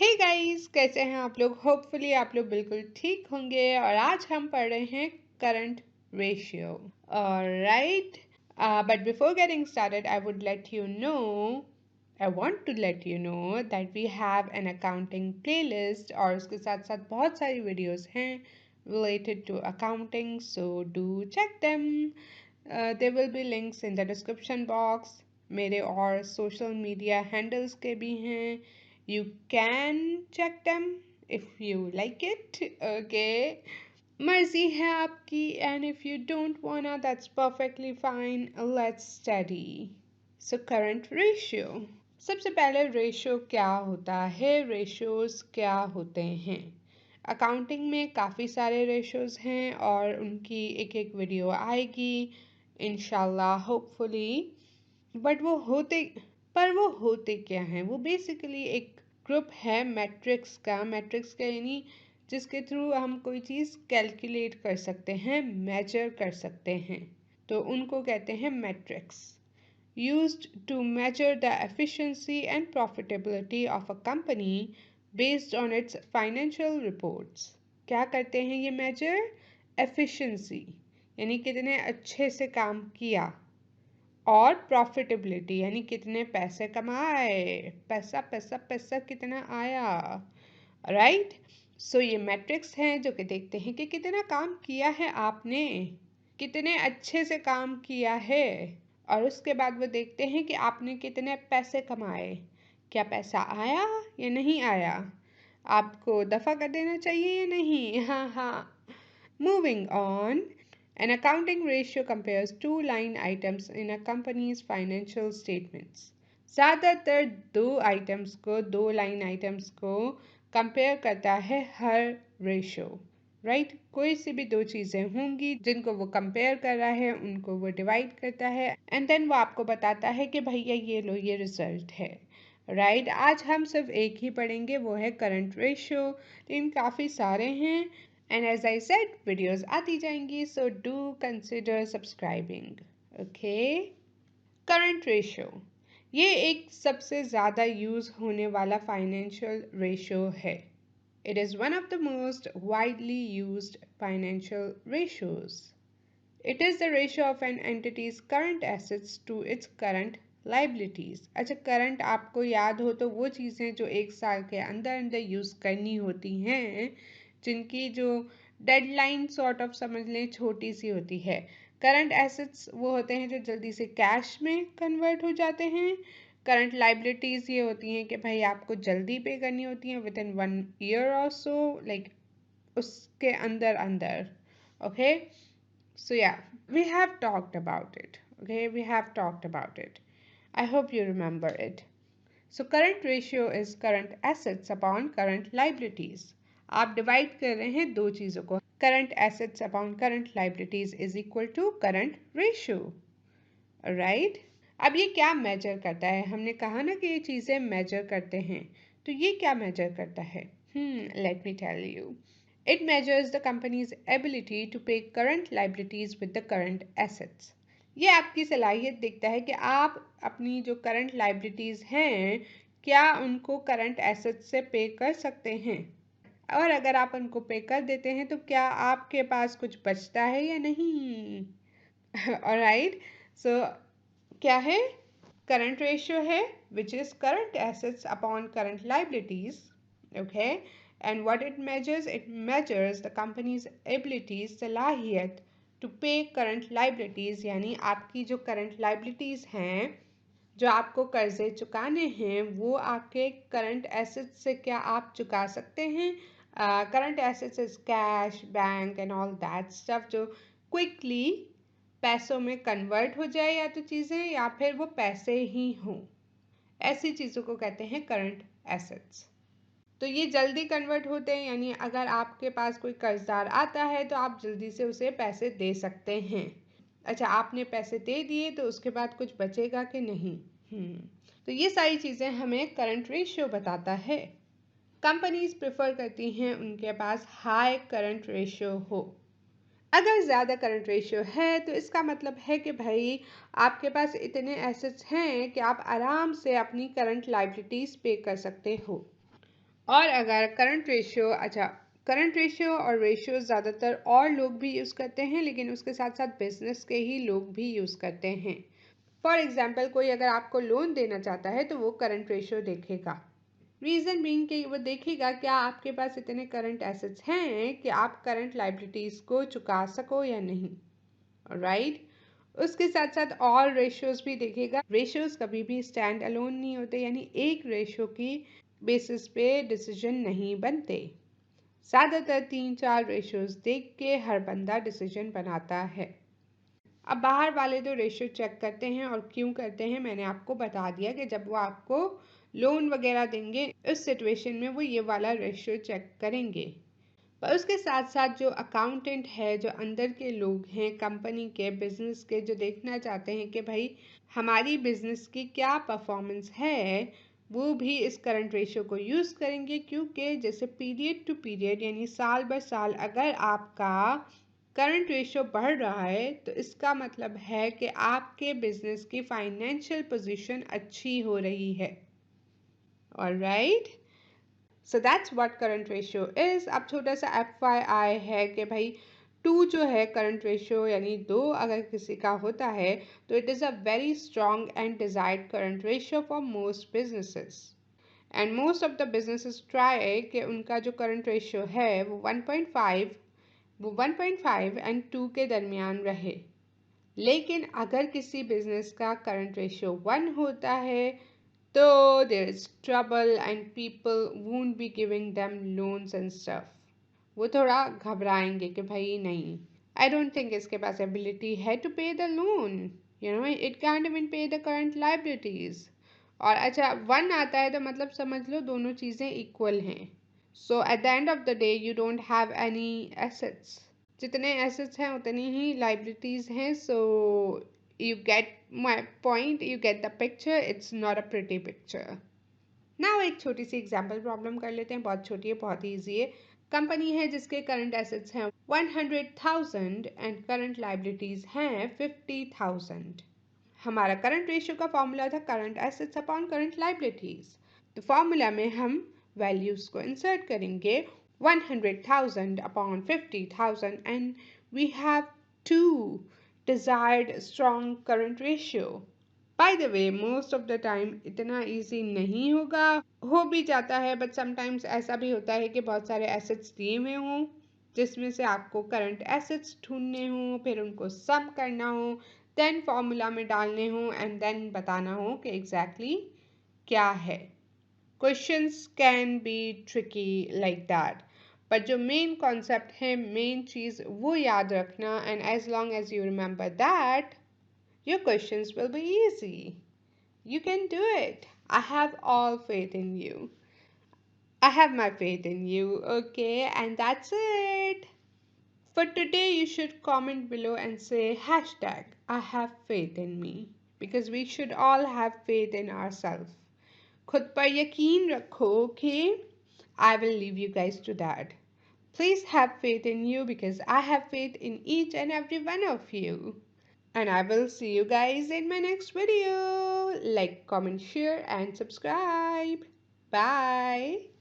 Hey guys, कैसे हैं आप लोग? होपफुली आप लोग बिल्कुल ठीक होंगे। और आज हम पढ़ रहे हैं current ratio. Alright, but before getting started I would let you know I want to let you know that we have an accounting playlist, और उसके साथ साथ बहुत सारी वीडियोस हैं related to accounting, so do check them. There will be links in the description box. मेरे और social media handles के भी हैं. You can check them if you like it. Okay, मर्जी है आपकी. And if you don't wanna, that's perfectly fine. Let's study. So current ratio. सबसे पहले रेशियो क्या होता है, रेशियोज क्या होते हैं? अकाउंटिंग में काफ़ी सारे रेशियोज हैं और उनकी एक एक वीडियो आएगी इंशाल्लाह, होपफुली. बट वो होते क्या हैं? वो बेसिकली एक ग्रुप है मैट्रिक्स का, यानी जिसके थ्रू हम कोई चीज़ कैलकुलेट कर सकते हैं, मेजर कर सकते हैं. तो उनको कहते हैं matrix. Used to measure the efficiency and profitability of a company based on its financial reports. क्या करते हैं ये measure? Efficiency यानी कितने अच्छे से काम किया, और प्रॉफिटेबिलिटी यानी कितने पैसे कमाए, पैसा पैसा पैसा कितना आया. राइट, सो ये मैट्रिक्स हैं जो कि देखते हैं कि कितना काम किया है आपने, कितने अच्छे से काम किया है. और उसके बाद वो देखते हैं कि आपने कितने पैसे कमाए, क्या पैसा आया या नहीं आया, आपको दफा कर देना चाहिए या नहीं. हाँ हाँ. Moving on. An accounting ratio compares two line items in a company's financial statements. ज़्यादातर दो लाइन आइटम्स को कंपेयर करता है हर रेशियो. राइट, कोई सी भी दो चीज़ें होंगी जिनको वो कंपेयर कर रहा है, उनको वो डिवाइड करता है एंड देन वो आपको बताता है कि भैया ये लो, ये रिजल्ट है. राइट, आज हम सिर्फ एक ही पढ़ेंगे, वो है करंट रेशियो. लेकिन काफ़ी सारे हैं. And as I said, videos आती जाएंगी, so do consider subscribing. Okay? Current ratio. ये एक सबसे ज़्यादा यूज़ होने वाला फाइनेंशियल रेशियो है. It is one of the most widely used financial ratios. It is the ratio of an entity's current assets to its current liabilities. अच्छा, current आपको याद हो तो वो चीज़ें जो एक साल के अंदर अंदर यूज़ करनी होती हैं, जिनकी जो डेडलाइन सॉर्ट ऑफ समझ लें छोटी सी होती है. करंट एसेट्स वो होते हैं जो जल्दी से कैश में कन्वर्ट हो जाते हैं. करंट लाइबिलिटीज़ ये होती हैं कि भाई आपको जल्दी पे करनी होती हैं, विद इन 1 year और सो, लाइक उसके अंदर अंदर. Okay, so yeah, we have talked about it. Okay, we have talked about it. I hope you remember it. So current ratio is current assets upon current liabilities. आप divide कर रहे हैं दो चीज़ों को. Current assets upon current liabilities is equal to current ratio. Right, अब ये क्या मेजर करता है? हमने कहा ना कि ये चीज़ें मेजर करते हैं, तो ये क्या मेजर करता है? Let me tell you. It measures the company's ability to pay current liabilities with the current assets. ये आपकी सलाहियत देखता है कि आप अपनी जो करंट लाइबिलिटीज़ हैं, क्या उनको करंट एसेट्स से पे कर सकते हैं, और अगर आप उनको पे कर देते हैं तो क्या आपके पास कुछ बचता है या नहीं. ऑलराइट, सो क्या है? करंट रेशियो है which is current assets upon current liabilities. Okay, and what it measures the company's abilities, सलाहियत to pay current liabilities, यानी आपकी जो current liabilities हैं, जो आपको कर्जे चुकाने हैं, वो आपके current assets से क्या आप चुका सकते हैं. current assets is cash, bank and all that stuff जो quickly पैसों में कन्वर्ट हो जाए, या तो चीज़ें या फिर वो पैसे ही हों, ऐसी चीज़ों को कहते हैं करंट एसेट्स. तो ये जल्दी कन्वर्ट होते हैं, यानी अगर आपके पास कोई कर्जदार आता है तो आप जल्दी से उसे पैसे दे सकते हैं. अच्छा, आपने पैसे दे दिए तो उसके बाद कुछ बचेगा कि नहीं. तो ये सारी चीज़ें हमें करंट रेशियो बताता है. कंपनीज प्रेफर करती हैं उनके पास हाई करंट रेशियो हो. अगर ज़्यादा करंट रेशियो है तो इसका मतलब है कि भाई आपके पास इतने एसेट्स हैं कि आप आराम से अपनी करंट लाइबिलिटीज़ पे कर सकते हो. और अगर करंट रेशियो, अच्छा, करंट रेशियो और रेशियो ज़्यादातर और लोग भी यूज़ करते हैं, लेकिन उसके साथ साथ बिजनेस के ही लोग भी यूज़ करते हैं। फॉर एग्जाम्पल, कोई अगर आपको लोन देना चाहता है तो वो करंट रेशियो देखेगा। रीज़न बीइंग कि वो देखेगा क्या आपके पास इतने करंट एसेट्स हैं कि आप करंट लाइबिलिटीज़ को चुका सको या नहीं, राइट। उसके साथ साथ और रेशियोज भी देखेगा। रेशियोज कभी भी स्टैंड अलोन नहीं होते, यानी एक रेशियो की बेसिस पे डिसीजन नहीं बनते। ज़्यादातर 3-4 रेशियोज देख के हर बंदा डिसीजन बनाता है। अब बाहर वाले तो रेशियो चेक करते हैं, और क्यों करते हैं मैंने आपको बता दिया कि जब वो आपको लोन वगैरह देंगे इस सिचुएशन में वो ये वाला रेशियो चेक करेंगे। पर उसके साथ साथ जो अकाउंटेंट है, जो अंदर के लोग हैं कंपनी के, बिजनेस के, जो देखना चाहते हैं कि भाई हमारी बिजनेस की क्या परफॉर्मेंस है, वो भी इस करंट रेशियो को यूज़ करेंगे। क्योंकि जैसे पीरियड टू पीरियड यानी साल ब साल अगर आपका करंट रेशियो बढ़ रहा है तो इसका मतलब है कि आपके बिजनेस की फाइनेंशियल पोजीशन अच्छी हो रही है। Alright, so that's what current ratio is. अब छोटा सा FYI है कि भाई 2 जो है करंट रेशियो यानी 2 अगर किसी का होता है तो it is a very strong and desired current ratio for most businesses, and most of the businesses try कि उनका जो करंट रेशियो है वो 1.5 एंड 2 के दरमियान रहे। लेकिन अगर किसी बिजनेस का करंट रेशियो 1 होता है तो there is trouble and people won't be giving them loans and stuff. वो थोड़ा घबराएंगे कि भाई नहीं, आई डोंट थिंक इसके पास एबिलिटी है टू पे the loan, you know it can't even पे द करंट लाइबिलिटीज। और अच्छा 1 आता है तो मतलब समझ लो दोनों चीज़ें इक्वल हैं। So at the end of the day you don't have any assets, जितने एसेट्स हैं उतनी ही लाइबिलिटीज हैं। So you get my point, you get the picture, it's not a pretty picture. Now एक छोटी सी एग्जाम्पल प्रॉब्लम कर लेते हैं, बहुत छोटी है, बहुत ईजी है। कंपनी है जिसके करंट एसेट्स हैं 100,000 एंड करंट लाइबिलिटीज हैं 50,000। हमारा करंट रेशियो का फॉर्मूला था current assets upon current liabilities. तो फॉर्मूला में हम वैल्यूज को इंसर्ट करेंगे 100,000 upon 50,000 and we have 2 desired strong current ratio. By the way most of the time इतना इजी नहीं होगा, हो भी जाता है, बट समटाइम्स ऐसा भी होता है कि बहुत सारे एसेट्स दिए हुए हों जिसमें से आपको करंट एसेट्स ढूंढने हों, फिर उनको सम करना हो, देन फॉर्मूला में डालने हो एंड देन बताना हो कि एग्जैक्टली क्या है। Questions can be tricky like that, but जो मेन कॉन्सेप्ट है, मेन चीज़ वो याद रखना, and as long as you remember that your questions will be easy. You can do it. I have all faith in you. I have my faith in you, okay? And that's it. For today, you should comment below and say hashtag I have faith in me, because we should all have faith in ourselves. खुद पर यकीन रखो, okay? I will leave you guys to that. Please have faith in you because I have faith in each and every one of you. And I will see you guys in my next video. Like, comment, share, and subscribe. Bye.